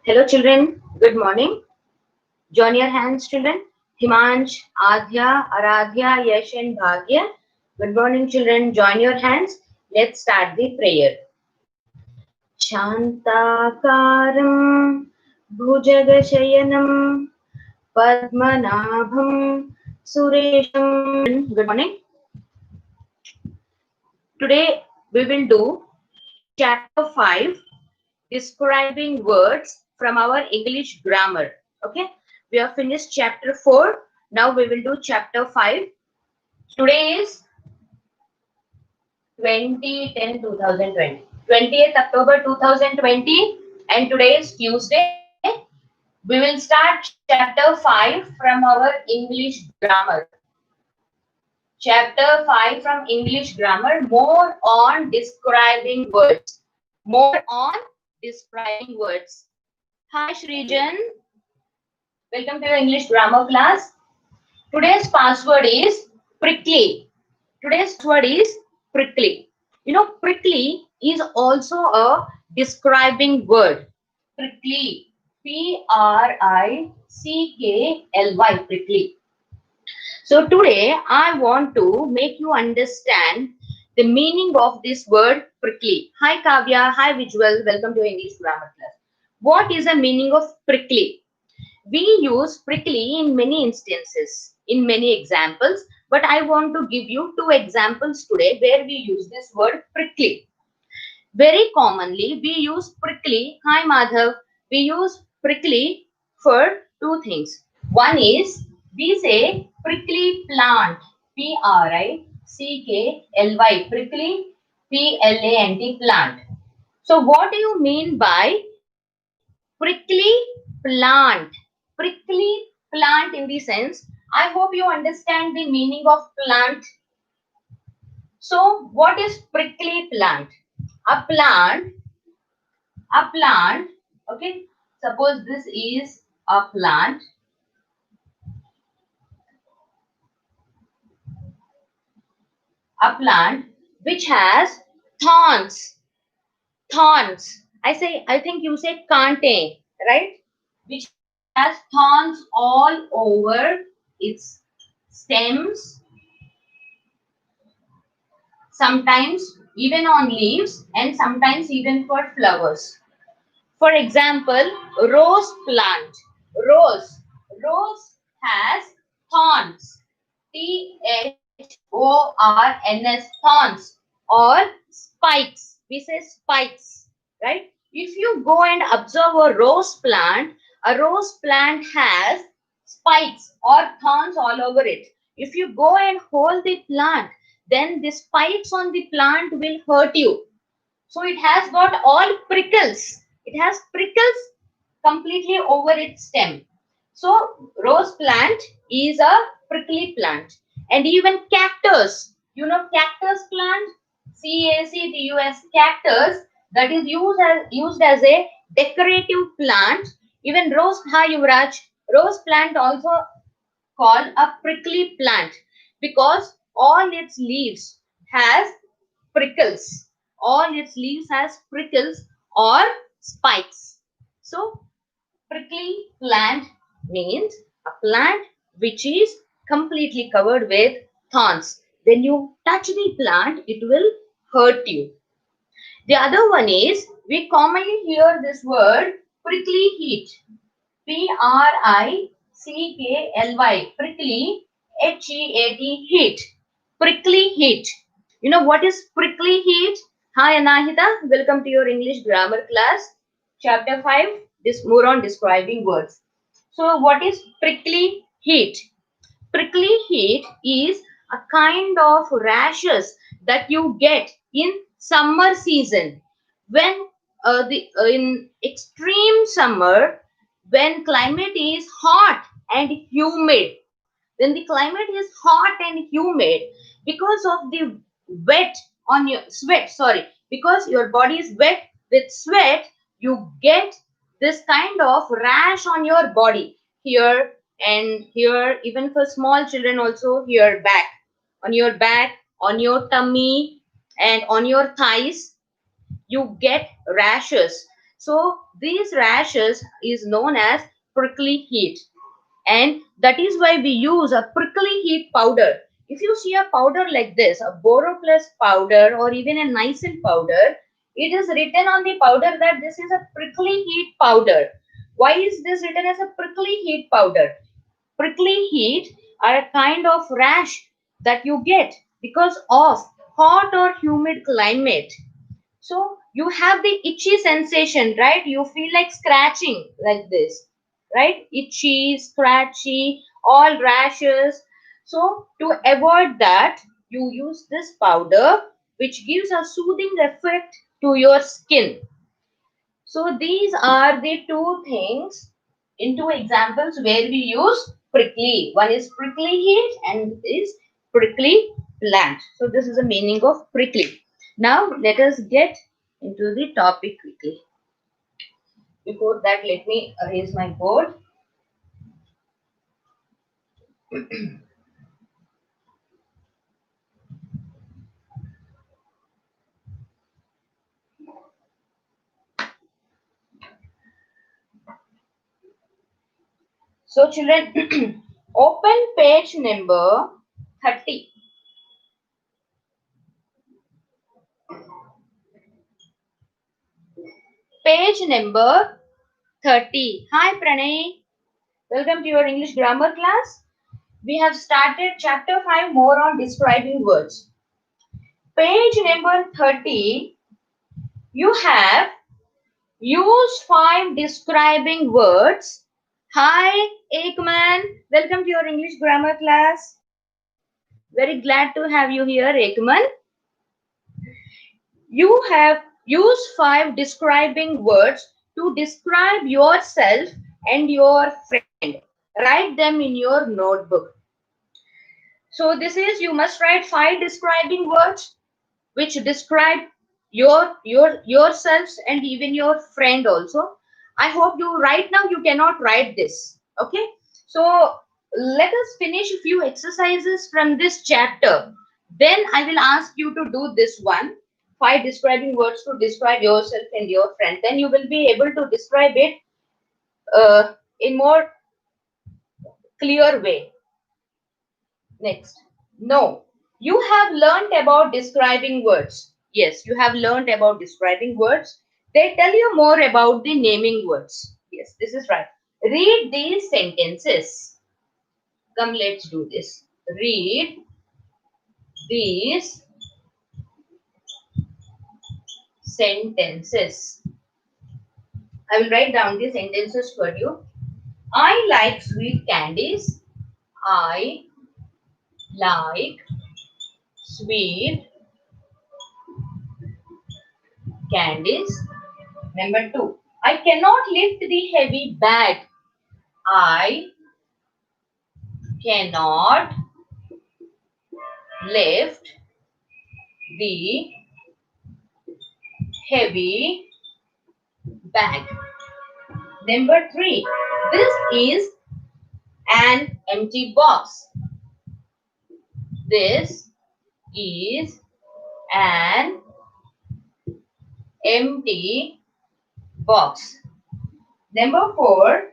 Hello, children. Good morning. Join your hands, children. Himansh, Adhya, Aradhya, Yash, and Bhagya. Good morning, children. Join your hands. Let's start the prayer. Shantakaram Bhujagashayanam Padmanabham Suresham. Good morning. Today we will do chapter 5, describing words from our English grammar. Okay, we have finished chapter 4. Now we will do chapter 5. Today is 2010-2020, 20th October 2020, and today is Tuesday. We will start chapter 5 from our English grammar. Chapter 5 from English grammar, more on describing words. More on describing words. Hi Shrijan, welcome to your English grammar class. Today's password is prickly. Today's word is prickly. You know, prickly is also a describing word. Prickly. Prickly. Prickly. So today I want to make you understand the meaning of this word prickly. Hi Kavya, hi Visual, welcome to English grammar class. What is the meaning of prickly? We use prickly in many instances, in many examples, but I want to give you two examples today where we use this word prickly. Very commonly, we use prickly. Hi Madhav. We use prickly for two things. One is we say prickly plant. Prickly. Plant. So what do you mean by prickly plant? Prickly plant in the sense, I hope you understand the meaning of plant. So what is prickly plant? A plant, okay, suppose this is a plant which has thorns, I think you say kante, right? Which has thorns all over its stems, sometimes even on leaves, and sometimes even for flowers. For example, rose plant. Rose. Rose has thorns. Thorns or spikes. We say spikes, right? If you go and observe a rose plant has spikes or thorns all over it. If you go and hold the plant, then the spikes on the plant will hurt you. So it has got all prickles. It has prickles completely over its stem. So rose plant is a prickly plant. And even cactus, you know cactus plant, cactus, cactus, that is used as a decorative plant. Even hi Yuvraj, rose plant also called a prickly plant because all its leaves has prickles. All its leaves has prickles or spikes. So prickly plant means a plant which is completely covered with thorns. When you touch the plant, it will hurt you. The other one is, we commonly hear this word prickly heat. Prickly, Heat. Heat. Prickly heat. You know what is prickly heat? Hi Anahita, welcome to your English grammar class. Chapter 5, this more on describing words. So what is prickly heat? Prickly heat is a kind of rashes that you get in summer season when in extreme summer, when climate is hot and humid. When the climate is hot and humid, because of the wet on your sweat, sorry, because your body is wet with sweat, you get this kind of rash on your body, here and here, even for small children also, here back, on your tummy, and on your thighs, you get rashes. So these rashes is known as prickly heat, and that is why we use a prickly heat powder. If you see a powder like this, a Boroplus powder or even a Niacin powder, it is written on the powder that this is a prickly heat powder. Why is this written as a prickly heat powder? Prickly heat are a kind of rash that you get because of hot or humid climate. So you have the itchy sensation, right? You feel like scratching like this, right? Itchy, scratchy, all rashes. So to avoid that, you use this powder which gives a soothing effect to your skin. So these are the two things in two examples where we use prickly. One is prickly heat and is prickly plant. So this is the meaning of prickly. Now let us get into the topic quickly. Before that, let me erase my board. So children, open page number 30. Page number 30. Hi Pranay. Welcome to your English grammar class. We have started chapter 5 more on describing words. Page number 30, you have use 5 describing words. Hi Ekman, welcome to your English grammar class. Very glad to have you here, Ekman. You have used 5 describing words to describe yourself and your friend. Write them in your notebook. So this is, you must write 5 describing words which describe yourselves and even your friend also. I hope you right now you cannot write this. Okay. So let us finish a few exercises from this chapter. Then I will ask you to do this one. 5 describing words to describe yourself and your friend. Then you will be able to describe it in more clear way. Next. No. You have learned about describing words. Yes, you have learned about describing words. They tell you more about the naming words. Yes, this is right. Read these sentences. Come, let's do this. Read these sentences. I will write down the sentences for you. I like sweet candies. I like sweet candies. Number 2. I cannot lift the heavy bag. I cannot lift the heavy bag. Number 3. This is an empty box. This is an empty box. Number 4.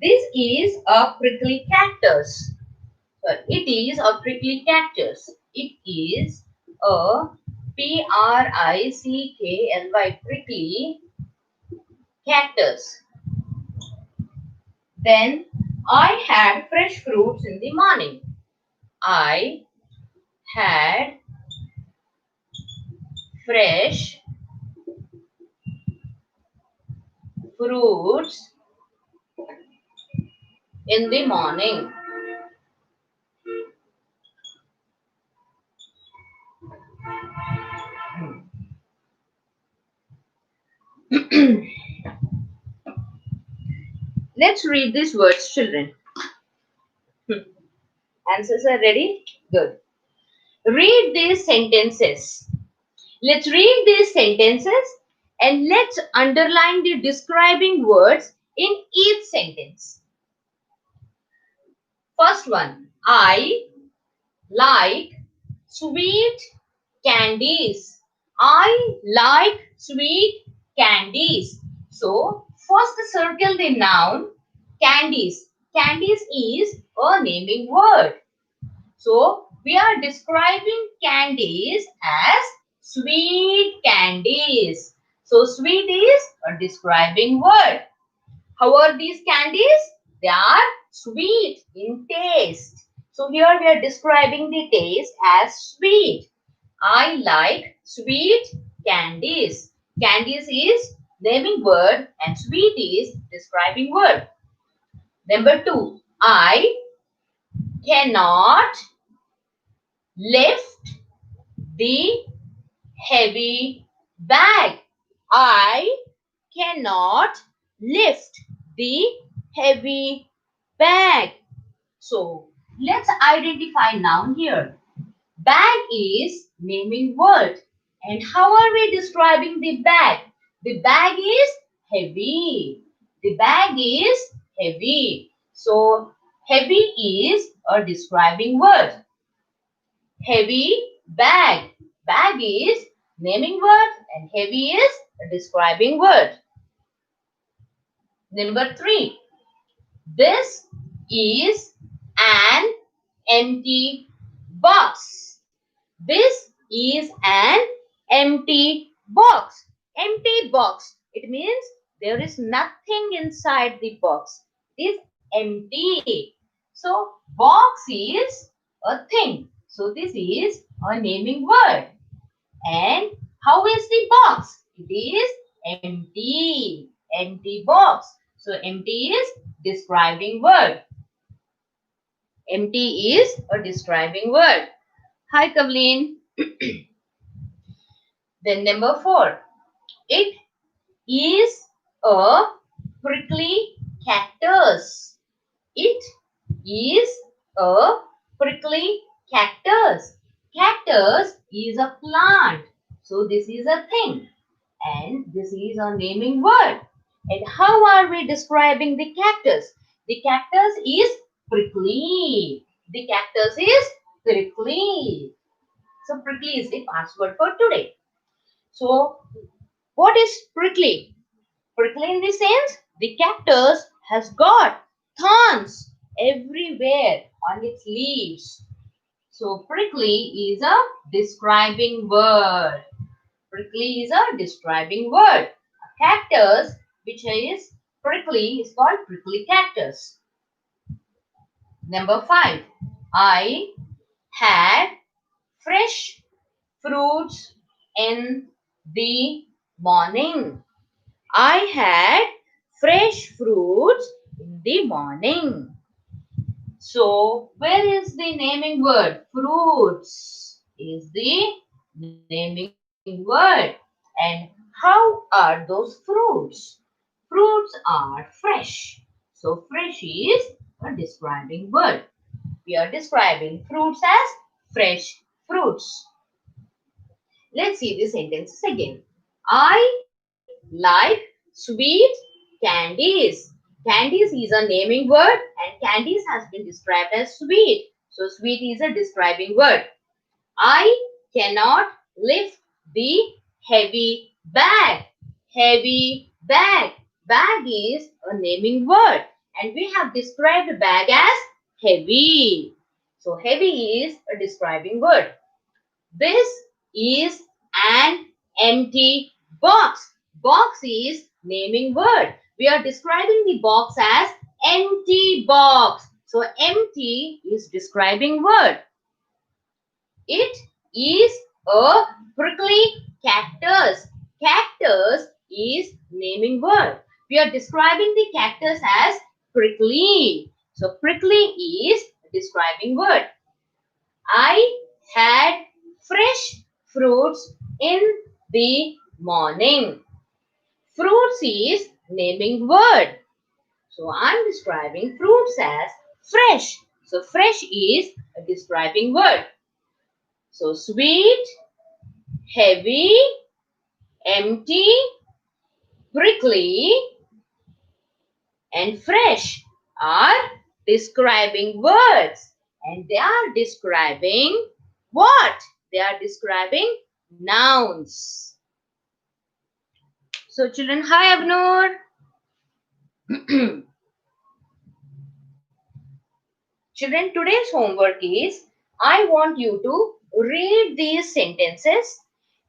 This is a prickly cactus. So it is a prickly cactus. It is a prickly prickly cactus. Then I had fresh fruits in the morning. I had fresh fruits in the morning. Let's read these words, children. Answers are ready? Good. Read these sentences. Let's read these sentences and let's underline the describing words in each sentence. First one, I like sweet candies. I like sweet candies. So first circle the noun candies. Candies is a naming word. So we are describing candies as sweet candies. So sweet is a describing word. How are these candies? They are sweet in taste. So here we are describing the taste as sweet. I like sweet candies. Candies is naming word and sweet is describing word. Number 2. I cannot lift the heavy bag. I cannot lift the heavy bag. So let's identify noun here. Bag is naming word. And how are we describing the bag? The bag is heavy. The bag is heavy. So heavy is a describing word. Heavy bag. Bag is naming word and heavy is a describing word. Number 3. This is an empty box. This is an empty box. Empty box. It means there is nothing inside the box. It is empty. So box is a thing. So this is a naming word. And how is the box? It is empty. Empty box. So empty is describing word. Empty is a describing word. Hi, Kavleen. Then number 4. It is a prickly cactus. It is a prickly cactus. Cactus is a plant. So this is a thing. And this is a naming word. And how are we describing the cactus? The cactus is prickly. The cactus is prickly. So prickly is the password for today. So what is prickly? Prickly in the sense the cactus has got thorns everywhere on its leaves. So prickly is a describing word. Prickly is a describing word. A cactus which is prickly is called prickly cactus. Number 5. I had fresh fruits in the morning. I had fresh fruits in the morning. So, where is the naming word? Fruits is the naming word. And how are those fruits? Fruits are fresh. So, fresh is a describing word. We are describing fruits as fresh fruits. Let's see the sentences again. I like sweet candies. Candies is a naming word and candies has been described as sweet. So sweet is a describing word. I cannot lift the heavy bag. Heavy bag. Bag is a naming word and we have described bag as heavy. So heavy is a describing word. This is an empty box. Box is naming word. We are describing the box as empty box. So empty is describing word. It is a prickly cactus. Cactus is naming word. We are describing the cactus as prickly. So prickly is describing word. I had fresh fruits in the morning. Fruits is naming word. So I'm describing fruits as fresh. So fresh is a describing word. So sweet, heavy, empty, prickly, and fresh are describing words. And they are describing what? They are describing nouns. So children, hi Abnur. Children, today's homework is I want you to read these sentences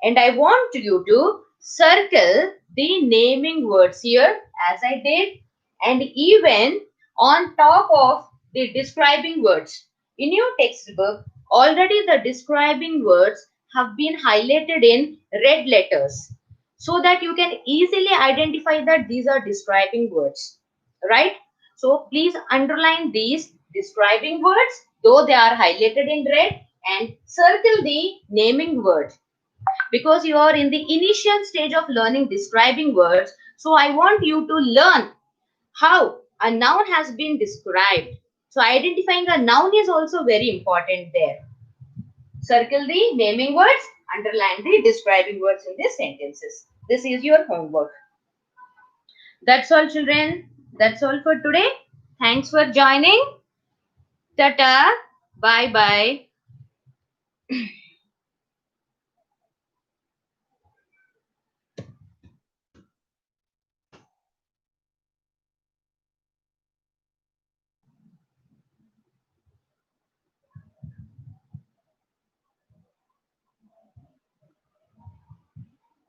and I want you to circle the naming words here as I did, and even on top of the describing words. In your textbook, already the describing words have been highlighted in red letters so that you can easily identify that these are describing words, right? So please underline these describing words, though they are highlighted in red, and circle the naming word because you are in the initial stage of learning describing words. So I want you to learn how a noun has been described. So identifying a noun is also very important there. Circle the naming words, underline the describing words in these sentences. This is your homework. That's all, children. That's all for today. Thanks for joining. Tata. Bye bye.